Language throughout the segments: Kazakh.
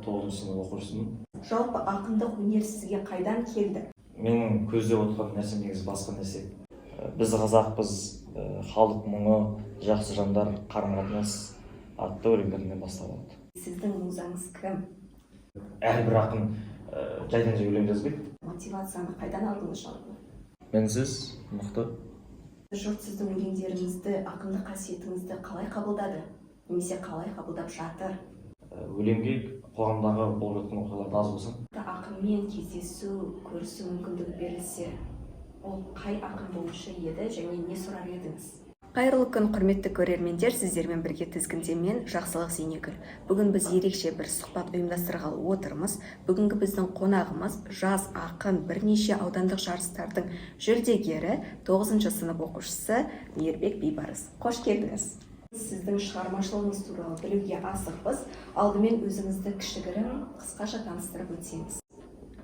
9 сынып оқушысымын. Жалпы ақындық өнер сізге қайдан келді? Менің көздеп отырған нәрсем негізі басқа нәрсе. Біз қазақпыз, халық мұңы, жақсы жандар, қарым-қатынас атты өлеңдерінен басталады. Сіздің музаңыз кім? Әрбір ақын жайдан жай өлең жазбайды. Мотивацияны қайдан алдыңыз жалпы? Мінсіз, мықты. Жұрт сіздің өлеңдеріңізді, ақындық қасиетіңізді қалай қабылдады? Немесе қалай қабылдап жатыр? Өлеңге қоғамдағы болып жатқан оқиғалар аз болсын. Ақынмен кездесу, көрісу мүмкіндігі берілсе, ол қай ақын болушы еді және не сұрар едіңіз? Қайырлы күн, құрметті көрермендер, сіздермен бірге тізгінде мен Жақсылық Зейнегүл. Бүгін біз ерекше бір сұхбат ұйымдастырғалы отырмыз. Бүгінгі біздің қонағымыз жас ақын, бірнеше аудандық жарыстардың жүлдегері, 9 сынып оқушысы Мейірбек Бейбарыс. Қош келдіңіз. Сіздің шығармашылығыңыз туралы білуге асықпыз. Алдымен өзіңізді кішігірім қысқаша таныстырып өтсеңіз.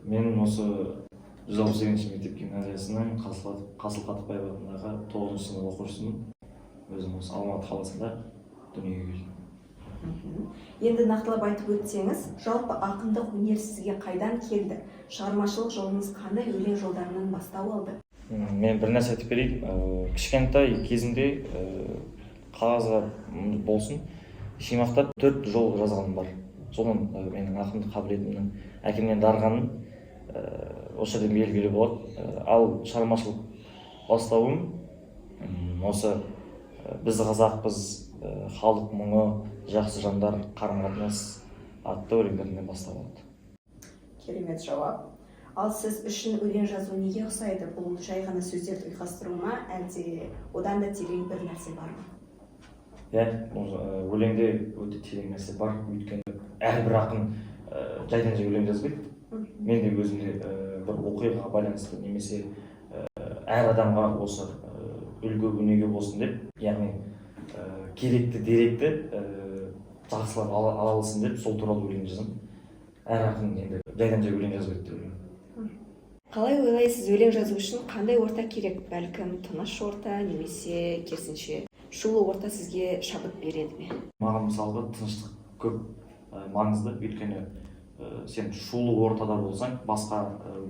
Мен осы 168-ші мектеп гимназиясының Қасыл Қатықбаев атындағы 9 сынып оқушысымын. Өзім осы Алматы қаласында дүниеге келдім. Енді нақтылап айтып өтсеңіз, жалпы ақындық өнер сізге қайдан келді? Шығармашылық жолыңыз қандай өлең жолдарынан бастау алды? Мен бір нәрсе айтып берейін. Кішкентай кезімде қағазға болсын, шимақтап 4 жол жазғаным бар. Соның менің ақындық қабілетімнің әкемнен дарығанын осы жерден белгілі болады. Ал шығармашылық бастауым осы біз қазақпыз, халық мұңы, жақсы жандар, қарым-қатынас атты өлеңдерінен басталады. Керемет жауап. Ал сіз үшін өлең жазу неге ұқсайды? Бұл жай ғана сөздерді ұйқастыру ма, әлде одан да терең бір нәрсе бар ма? Өлеңде өте терең нәрсе бар, өйткені әрбір ақын жайдан жай өлең жазбайды. Мен де өзімде бір оқиғаға байланысты немесе әр адамға осы үлгі өнеге болсын деп, яғни керекті деректі жақсылап ала алсын деп, сол туралы өлең жазамын. Әр ақын енді жайдан жай өлең жазбайды деп ойлаймын. Қалай ойлайсыз, өлең жазу үшін қандай орта керек? Бәлкім тыныш орта немесе керісінше шулы орта сізге шабыт береді ме? Маған мысалға тыныштық көп маңызды, өйткені сен шулы ортада болсаң, басқа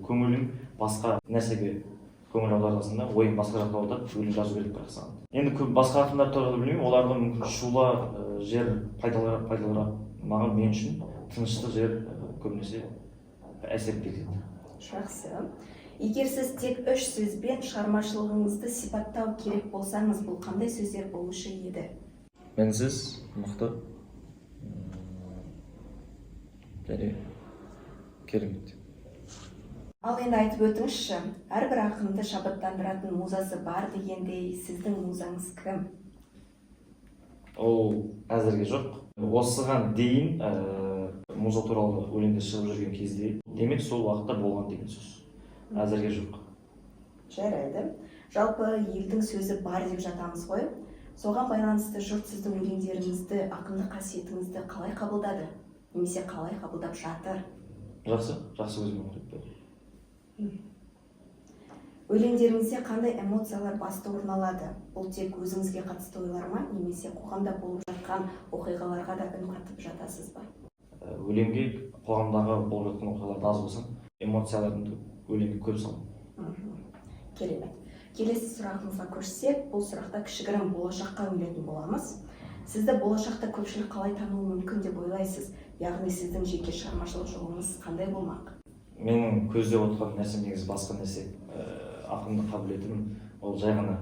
көңілің басқа нәрсеге көңіл аударасың да, ойың басқа жақта аударып, өлең жазу керек бірақ саған. Енді басқа ақындар туралы білмеймін, олардың мүмкін шулы жер пайдалырақ, маған мен үшін тыныштық жер көбінесе әсер етеді. Жақсы. Егер сіз тек 3 сөзбен шығармашылығыңызды сипаттау керек болсаңыз, бұл қандай сөздер болушы еді? Мінсіз, мықты, және керемет. Ал енді айтып өтіңізші, әрбір ақынды шабыттандыратын музасы бар дегендей, сіздің музаңыз кім? Ол әзірге жоқ. Осыған дейін муза туралы өлеңде шығып жүрген кезде, демек сол уақытта болған деген сөз. Әзірге жоқ. Жарайды. Жалпы елдің сөзі бар деп жатамыз ғой. Соған байланысты жұрт сіздің өлеңдеріңізді, ақындық қасиетіңізді қалай қабылдады? Немесе қалай қабылдап жатыр? Жақсы өзім оқиды. Өлеңдеріңізде қандай эмоциялар басты орын алады? Бұл тек өзіңізге қатысты ойлар ма, немесе қоғамда болып жатқан оқиғаларға да үн қатып жатасыз ба? Өлеңге қоғамдағы болып жатқан оқиғалар аз болсын, эмоцияларымды өлеңге көп саламын. Керемет. Келесі сұрағымызға көшсек, бұл сұрақта кішігірім болашаққа үңілетін боламыз. Сізді болашақта көпшілік қалай тануы мүмкін деп ойлайсыз? Яғни сіздің жеке шығармашылық жолыңыз қандай болмақ? Менің көздеп отырған нәрсем негізі басқа нәрсе. Ақындық қабілетім ол жай ғана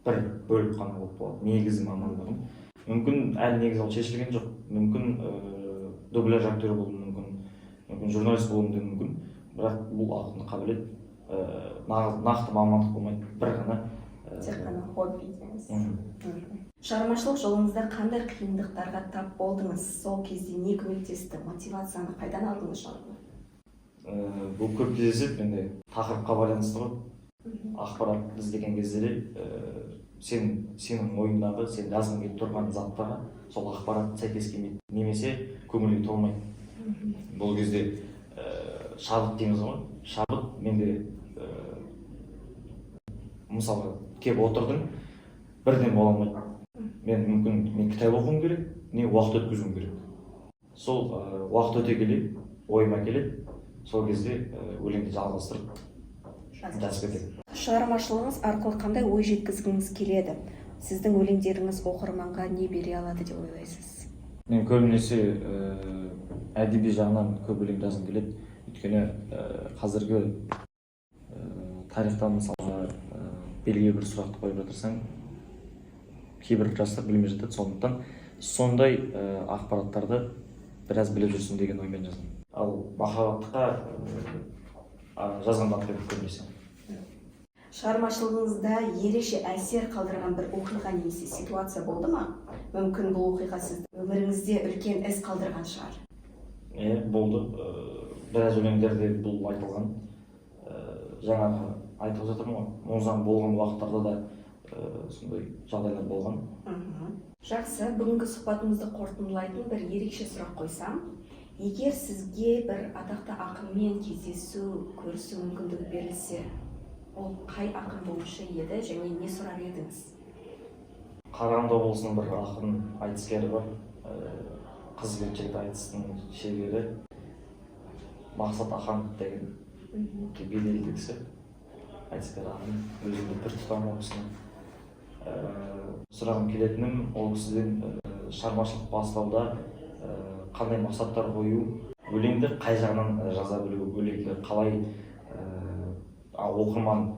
бір бөліп қана болып болады. Негізі мамандығым. Мүмкін әлі негізі ол шешілген жоқ. Мүмкін дубляж актері болуым мүмкін журналист болуым да мүмкін. Бірақ бұл ақындық қабілет нақты мамандық болмайды. Бір ғана тек қана хобби дейміз. Шығармашылық жолыңызда қандай қиындықтарға тап болдыңыз? Сол кезде не көмектесті? Мотивацияны қайдан алдыңыз жалпы? Бұл көп кездеседі, менде тақырыпқа байланысты ғой. Ақпарат іздеген кезде сенің ойыңдағы, сен жазғың келіп тұрған заттарға сол ақпарат сәйкес келмейді, немесе көңілге толмайды. Бұл кезде шабыт дейміз ғой. Шабыт менде мысалы келіп отырдың, бірден бола алмайды. Мен кітап оқуым керек, не уақыт өткізуім керек. сол уақыт өте келе ойыма келеді, сол кезде өлеңді жалғастырып жазып кетемін. Шығармашылығыңыз арқылы қандай ой жеткізгіңіз келеді? Сіздің өлеңдеріңіз оқырманға не бере алады деп ойлайсыз? Мен көбінесе әдеби жағынан көп өлең жазғым келеді. Өйткені қазіргі тарихтан мысалға белгілі бір сұрақты қойып жатырсаң, кейбір жастар білмей жатады. Сондықтан сондай ақпараттарды біраз біліп жүрсін деген оймен жаздым. Ал махаббатқа жазғанды атқарып көбінесе. Шығармашылығыңызда ерекше әсер қалдырған бір оқиға немесе ситуация болды ма? Мүмкін бұл оқиға сіздің өміріңізде үлкен із қалдырған шығар. Болды. Біраз өлеңдерде бұл айтылған. Жаңағы айтып жатырмын ғой, музаң болған уақыттарда да сондай жағдайлар болған. Жақсы, бүгінгі сұхбатымызды қорытындылайтын бір ерекше сұрақ қойсам, егер сізге бір атақты ақынмен кездесу, көрісу мүмкіндігі берілсе, ол қай ақын болушы еді және не сұрар едіңіз? Қарағанды облысының бір ақын айтыскері бар, қыз бен жігіт айтыстың шебері Мақсат Аханов деген беделді кісі, айтыскер ақын. Өзімді бір тұтамын ол кісіні. Сұрағым келетінім, ол кісіден шығармашылық бастауда қандай мақсаттар қою, өлеңді қай жағынан жаза білу, өлеңді қалай оқырман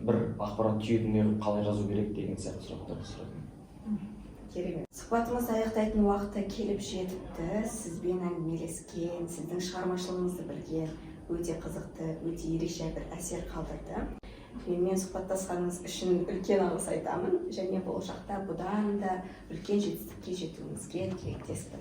бір ақпарат түйетіндей қалай жазу керек деген сияқты сұрақтарды сұрадым. Керемет. Сұхбатымыз аяқтайтын уақыты келіп жетіпті. Сізбен әңгімелескен, сіздің шығармашылығыңызды білген өте қызықты, өте ерекше бір әсер қалдырды. Менімен сұхбаттасқаныңыз үшін үлкен алғыс айтамын және болашақта бұдан да үлкен жетістікке жетуіңізге тілектеспін.